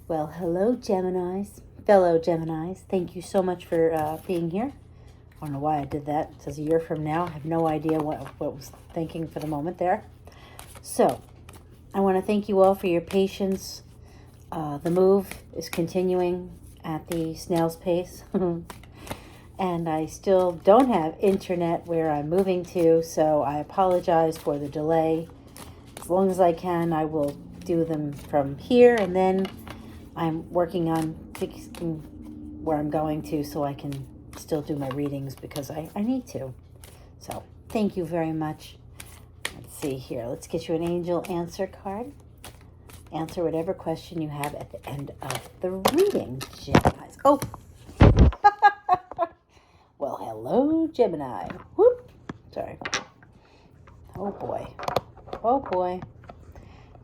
Well, hello, Geminis, fellow Geminis. Thank you so much for being here. I don't know why I did that. It says a year from now. I have no idea what was thinking for the moment there. So, I want to thank you all for your patience. The move is continuing at the snail's pace. And I still don't have internet where I'm moving to, so I apologize for the delay. As long as I can, I will do them from here, and then I'm working on fixing where I'm going to so I can still do my readings because I need to. So thank you very much. Let's see here. Let's get you an angel answer card. Answer whatever question you have at the end of the reading, Geminis. Oh! Well, hello, Gemini. Whoop! Sorry. Oh, boy. Oh, boy.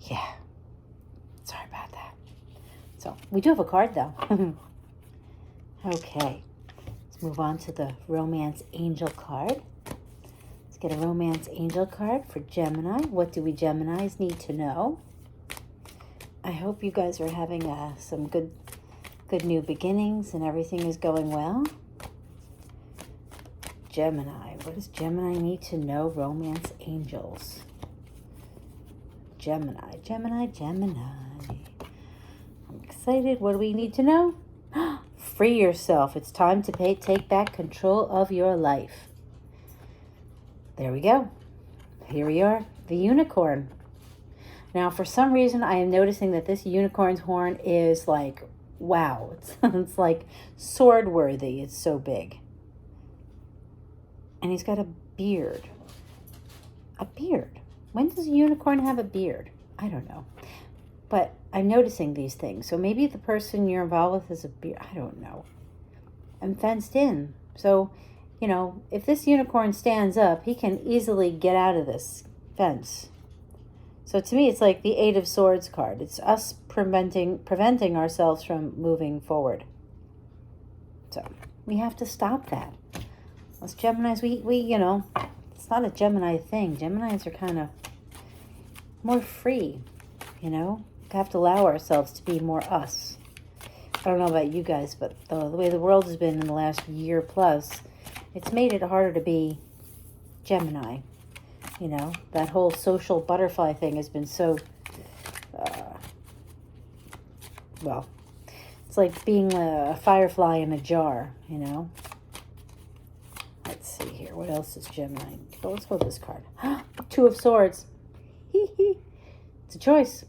Yeah. Sorry about that. So, we do have a card, though. Okay. Let's move on to the Romance Angel card. Let's get a Romance Angel card for Gemini. What do we Geminis need to know? I hope you guys are having some good new beginnings and everything is going well. Gemini. What does Gemini need to know? Romance Angels. Gemini. I'm excited. What do we need to know? Free yourself. It's time to take back control of your life. There we go. Here we are. The unicorn. Now, for some reason, I am noticing that this unicorn's horn is like, wow. It's like sword worthy. It's so big. And he's got a beard. A beard. When does a unicorn have a beard? I don't know. But I'm noticing these things. So maybe the person you're involved with has a beard. I don't know. I'm fenced in. So, you know, if this unicorn stands up, he can easily get out of this fence. So to me, it's like the Eight of Swords card. It's us preventing ourselves from moving forward. So we have to stop that. Us Geminis, we you know, it's not a Gemini thing. Geminis are kind of more free, you know. We have to allow ourselves to be more us. I don't know about you guys, but the way the world has been in the last year plus, it's made it harder to be Gemini. You know, that whole social butterfly thing has been so, well, it's like being a firefly in a jar, you know. Let's see here. What else is Gemini? Oh, let's go with this card. Two of Swords. It's a choice.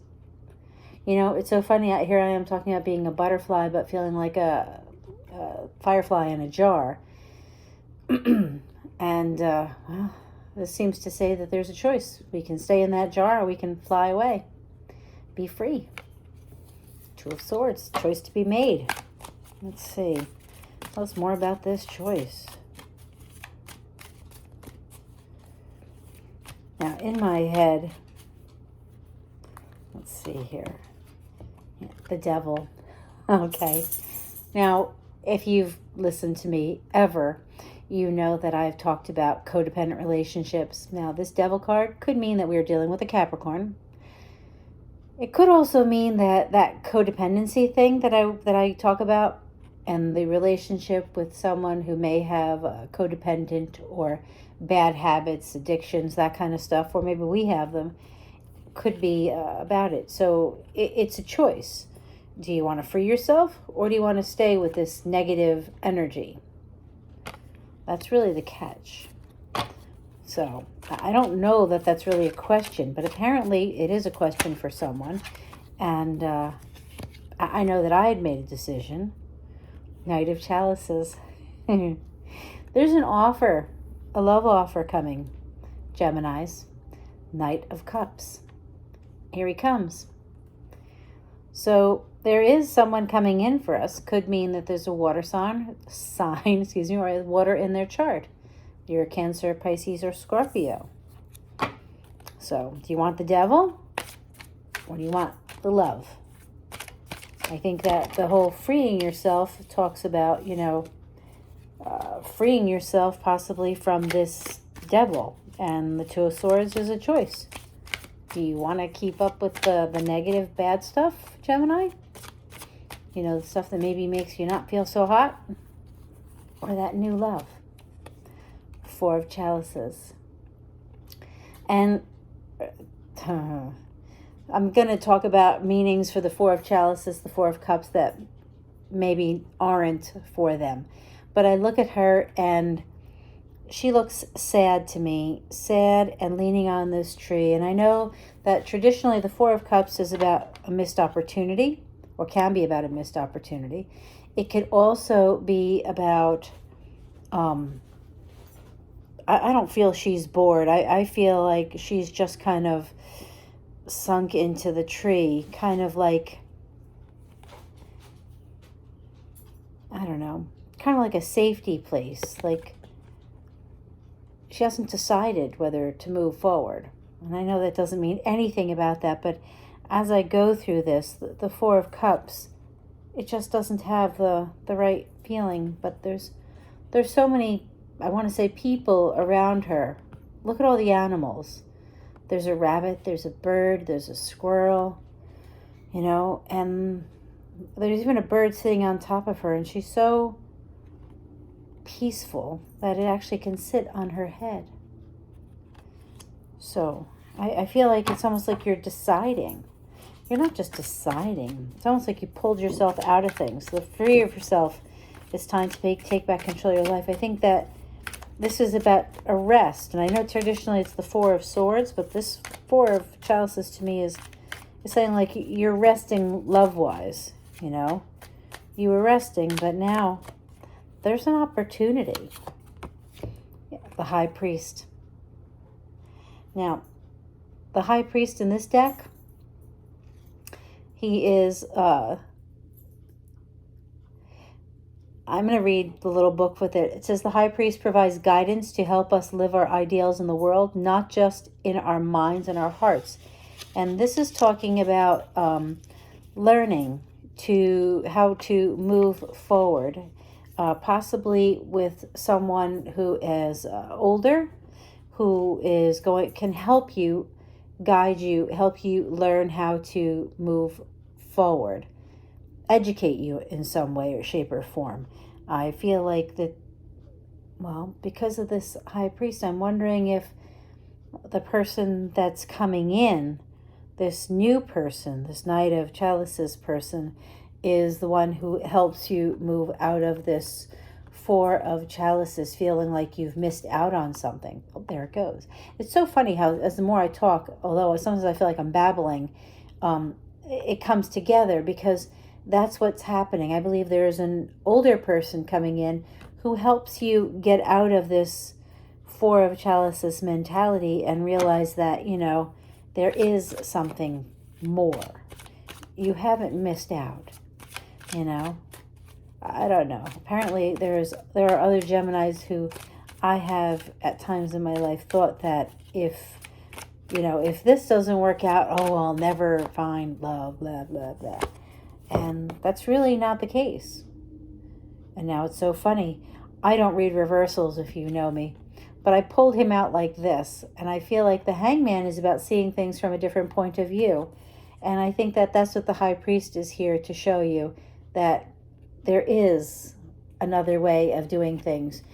You know, it's so funny. Here I am talking about being a butterfly, but feeling like a firefly in a jar. And, well, this seems to say that there's a choice. We can stay in that jar or we can fly away. Be free. Two of Swords. Choice to be made. Let's see. Tell us more about this choice. Now, in my head, let's see here. Yeah, the devil. Okay. Now, if you've listened to me ever, you know that I've talked about codependent relationships. Now, this devil card could mean that we're dealing with a Capricorn. It could also mean that codependency thing that I talk about and the relationship with someone who may have codependent or bad habits, addictions, that kind of stuff, or maybe we have them, could be about it. So it's a choice. Do you want to free yourself or do you want to stay with this negative energy? That's really the catch. So I don't know that that's really a question, but apparently it is a question for someone. And I know that I had made a decision. Knight of Chalices. There's an offer, a love offer coming, Geminis. Knight of Cups. Here he comes. So there is someone coming in for us. Could mean that there's a water sign, or water in their chart. You're a Cancer, Pisces, or Scorpio. So do you want the devil or do you want the love? I think that the whole freeing yourself talks about, you know, freeing yourself possibly from this devil. And the Two of Swords is a choice. Do you want to keep up with the negative, bad stuff, Gemini? You know, the stuff that maybe makes you not feel so hot, or that new love. Four of Chalices. And I'm going to talk about meanings for the Four of Chalices, the Four of Cups that maybe aren't for them. But I look at her and she looks sad to me, sad and leaning on this tree. And I know that traditionally the Four of Cups is about a missed opportunity, or can be about a missed opportunity. It could also be about, I don't feel she's bored. I feel like she's just kind of sunk into the tree, kind of like, I don't know, kind of like a safety place. Like she hasn't decided whether to move forward. And I know that doesn't mean anything about that, but as I go through this, the Four of Cups, it just doesn't have the right feeling. But there's so many, I want to say, people around her. Look at all the animals. There's a rabbit, there's a bird, there's a squirrel, you know, and there's even a bird sitting on top of her, and she's so peaceful that it actually can sit on her head. So I feel like it's almost like you're deciding. You're not just deciding. It's almost like you pulled yourself out of things. The free of yourself. It's time to take back control of your life. I think that this is about a rest. And I know traditionally it's the Four of Swords, but this Four of Chalices to me is saying like you're resting love-wise, you know. You were resting, but now there's an opportunity. Yeah, the High Priest. Now, the High Priest in this deck, he is, I'm going to read the little book with it. It says, the High Priest provides guidance to help us live our ideals in the world, not just in our minds and our hearts. And this is talking about learning how to move forward, possibly with someone who is older, who is can help you, guide you, help you learn how to move forward, educate you in some way or shape or form. I feel like that, well, because of this High Priest, I'm wondering if the person that's coming in, this new person, this Knight of Chalices person, is the one who helps you move out of this Four of Chalices, feeling like you've missed out on something. Oh, there it goes. It's so funny how, as the more I talk, although sometimes I feel like I'm babbling, it comes together because that's what's happening. I believe there is an older person coming in who helps you get out of this Four of Chalices mentality and realize that, you know, there is something more. You haven't missed out, you know. I don't know. Apparently there are other Geminis who I have at times in my life thought that if this doesn't work out, oh, I'll never find love, blah, blah, blah. And that's really not the case. And now it's so funny. I don't read reversals if you know me, but I pulled him out like this. And I feel like the Hangman is about seeing things from a different point of view. And I think that that's what the High Priest is here to show you, that there is another way of doing things.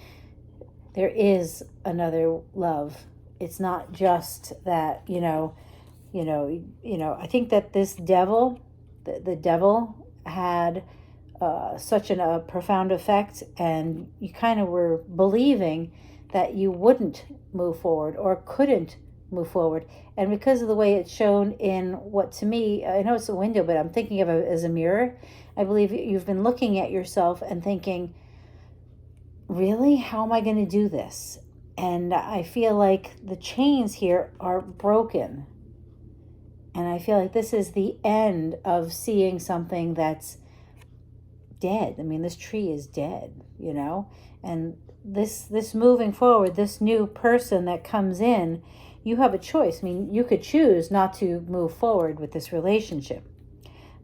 There is another love. It's not just that, I think that this devil, the devil had such a profound effect, and you kind of were believing that you wouldn't move forward or couldn't move forward. And because of the way it's shown in what, to me, I know it's a window, but I'm thinking of it as a mirror. I believe you've been looking at yourself and thinking, really, how am I going to do this? And I feel like the chains here are broken. And I feel like this is the end of seeing something that's dead. I mean, this tree is dead, you know? And this moving forward, this new person that comes in, you have a choice. I mean, you could choose not to move forward with this relationship.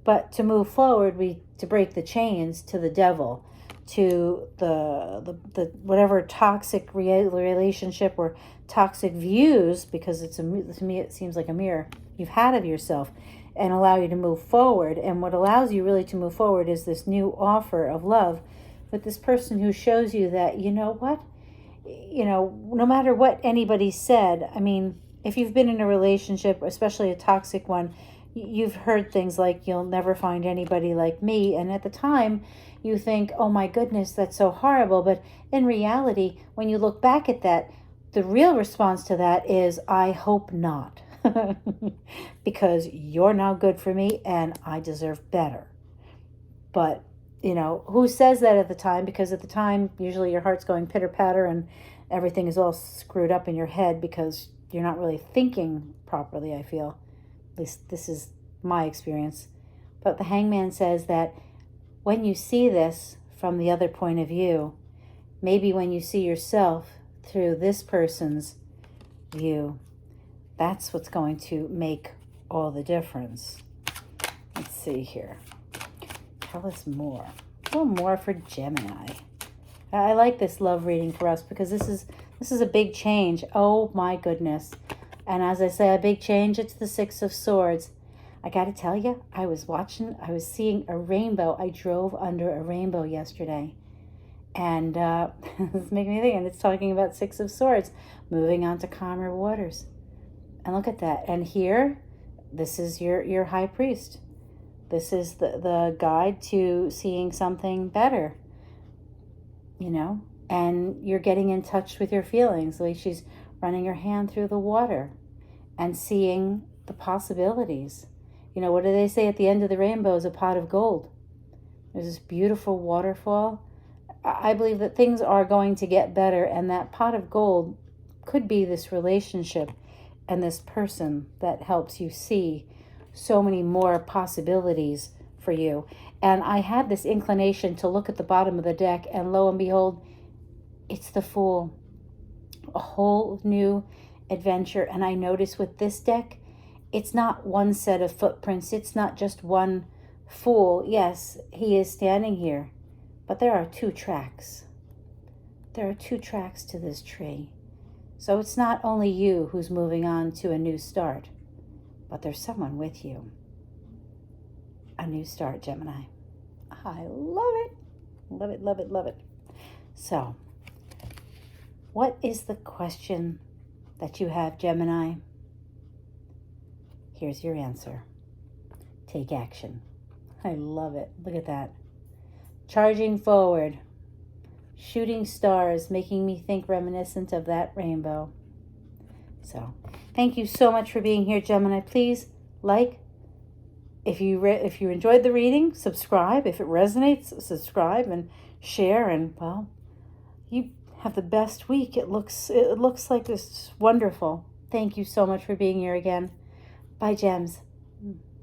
But to move forward, to break the chains to the devil, to the whatever toxic relationship or toxic views, because to me it seems like a mirror you've had of yourself, and allow you to move forward. And what allows you really to move forward is this new offer of love with this person who shows you that, you know what, no matter what anybody said, I mean, if you've been in a relationship, especially a toxic one, you've heard things like, you'll never find anybody like me. And at the time, you think, oh my goodness, that's so horrible. But in reality, when you look back at that, the real response to that is, I hope not. Because you're now good for me and I deserve better. But, who says that at the time? Because at the time, usually your heart's going pitter-patter and everything is all screwed up in your head because you're not really thinking properly, I feel. At least this is my experience. But the Hangman says that when you see this from the other point of view, maybe when you see yourself through this person's view, that's what's going to make all the difference. Let's see here. Tell us more. A little more for Gemini. I like this love reading for us because this is a big change. Oh my goodness. And as I say, a big change, it's the Six of Swords. I got to tell you, I was seeing a rainbow. I drove under a rainbow yesterday. And it's making me think, and it's talking about Six of Swords, moving on to calmer waters. And look at that. And here, this is your high priest. This is the guide to seeing something better, and you're getting in touch with your feelings. Like she's running her hand through the water and seeing the possibilities. What do they say at the end of the rainbow is a pot of gold. There's this beautiful waterfall. I believe that things are going to get better, and that pot of gold could be this relationship and this person that helps you see so many more possibilities for you. And I had this inclination to look at the bottom of the deck, and lo and behold, it's the Fool. A whole new adventure. And I notice with this deck, it's not one set of footprints. It's not just one Fool. Yes, he is standing here, but there are two tracks. There are two tracks to this tree. So it's not only you who's moving on to a new start, but there's someone with you. A new start, Gemini. I love it. Love it, love it, love it. So, what is the question that you have, Gemini? Here's your answer. Take action. I love it. Look at that. Charging forward. Shooting stars, making me think reminiscent of that rainbow. So, thank you so much for being here, Gemini. Please like. If you enjoyed the reading, subscribe. If it resonates, subscribe and share. And well, you have the best week. It looks like this wonderful. Thank you so much for being here again. Bye, Gems.